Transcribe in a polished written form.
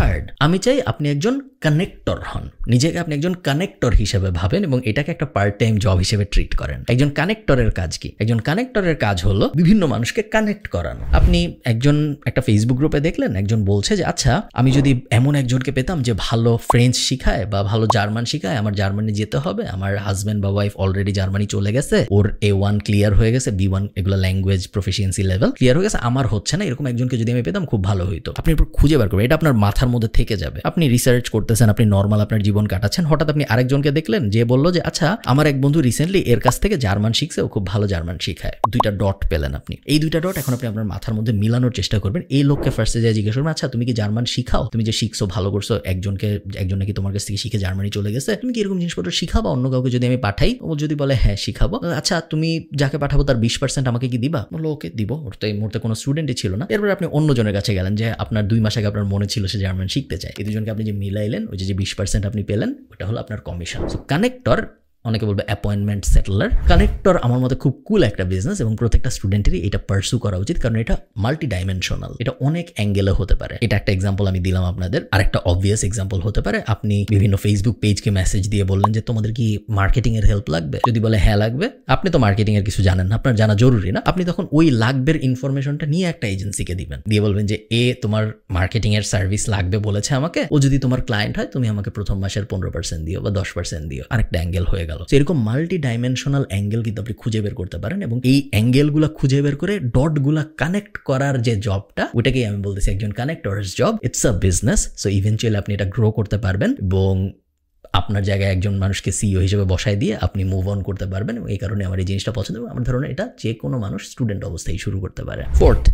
Third, আমি চাই আপনি একজন কানেক্টর হন, নিজেকে আপনি একজন কানেক্টর হিসেবে ভাবেন এবং এটাকে একটা পার্ট টাইম জব হিসেবে ট্রিট করেন। একজন কানেক্টরের কাজ কি? একজন কানেক্টরের কাজ হলো বিভিন্ন মানুষকে কানেক্ট করানো। আপনি একটা ফেসবুক গ্রুপে দেখলেন একজন বলছে যে আচ্ছা আমি যদি এমন একজনকে পেতাম যে ভালো ফ্রেঞ্চ শিখায় বা ভালো জার্মান শিখায়, আমার জার্মানি যেতে হবে, আমার হাজব্যান্ড বা ওয়াইফ অলরেডি জার্মানি চলে গেছে, ওর A1 ক্লিয়ার হয়ে গেছে, B1 এগুলো ল্যাঙ্গুয়েজ প্রফিসিয়েন্সি লেভেল ক্লিয়ার হয়ে গেছে, আমার হচ্ছে না, এরকম একজনকে যদি আমি পেতাম খুব ভালো হইতো। আপনি এরপর খুঁজে বার করবেন, এটা আপনার মাথার মধ্যে থেকে যাবে। আপনি রিসার্চ করতেছেন, আপনি নর্মাল আপনার জীবন কাটাচ্ছেন, হঠাৎ আপনি আরেকজনকে দেখলেন যে বললো যে আচ্ছা আমার এক বন্ধু রিসেন্টলি এর কাছ থেকে জার্মান শিখছে, ও খুব ভালো জার্মান শিখায়। দুইটা ডট পেলেন আপনি। এই দুইটা ডট এখন আপনি আপনার মাথার মধ্যে মিলানোর চেষ্টা করবেন। এই লোককে ফার্স্টে যা জিজ্ঞেস করবেন, আচ্ছা তুমি কি জার্মান শিখাও? তুমি যে শিখছো ভালো করছো, একজন নাকি তোমার কাছ থেকে শিখে জার্মানি চলে গেছে, তুমি কি এরকম জিনিসপত্র শিখাবা অন্য কাউকে যদি আমি পাঠাই? ও যদি বলে হ্যাঁ শিখাবো, আচ্ছা তুমি যাকে পাঠাবো তার 20% আমাকে কি দিবা? বললো ওকে দিব। ওর তো এই মুহূর্তে কোনো স্টুডেন্টই ছিল না। এরপর আপনি অন্যজনের কাছে গেলেন যে আপনার 2 মাস আগে আপনার মনে ছিল সে জার্মান শিখতে চায়, এই দুজনকে আপনি যে মিলাইলেন, ওই যে 20% আপনি পেলেন, ওটা হলো আপনার কমিশন। সো কানেক্টর, অনেকে বলবে অ্যাপয়েন্টমেন্ট সেটলার। কানেক্টর আমার মতে খুব কুল একটা বিজনেস এবং প্রত্যেকটা স্টুডেন্টেরই এটা পার্সু করা উচিত, কারণ এটা মাল্টি ডাইমেনশনাল, এটা অনেক অ্যাঙ্গেলে হতে পারে। এটা একটা এক্সাম্পল আমি দিলাম আপনাদের। আর একটা অবভিয়াস এক্সাম্পল হতে পারে, আপনি বিভিন্ন ফেসবুক পেজকে মেসেজ দিয়ে বললেন যে তোমাদের কি মার্কেটিং এর হেল্প লাগবে? যদি বলে হ্যাঁ লাগবে, আপনি তো মার্কেটিং এর কিছু জানেন না, আপনার জানা জরুরি না, আপনি তখন ওই লাগবের ইনফরমেশনটা নিয়ে একটা এজেন্সিকে দিবেন, দিয়ে বলবেন যে তোমার মার্কেটিং এর সার্ভিস লাগবে বলেছে আমাকে, ও যদি তোমার ক্লায়েন্ট হয় তুমি আমাকে প্রথম মাসের 15% দিও বা 10% দিও। আরেকটা অ্যাঙ্গেল হয়ে গেল। এরকম মাল্টি ডাইমেনশনাল অ্যাঙ্গেল কিন্তু আপনি খুঁজে বের করতে পারেন এবং এই অ্যাঙ্গেলগুলো খুঁজে বের করে ডটগুলা কানেক্ট করার যে জবটা, ওটাকেই আমি বলতেছি একজন connectors job. It's a business. So eventually আপনি এটা গ্রো করতে পারবেন এবং আপনার জায়গায় একজন মানুষকে সিইও হিসেবে বসায় দিয়ে আপনি মুভ অন করতে পারবেন। এবং এই কারণে আমার এই জিনিসটা পছন্দ এবং আমার ধারণা এটা যে কোনো মানুষ স্টুডেন্ট অবস্থায় শুরু করতে পারে। ফোর্থ,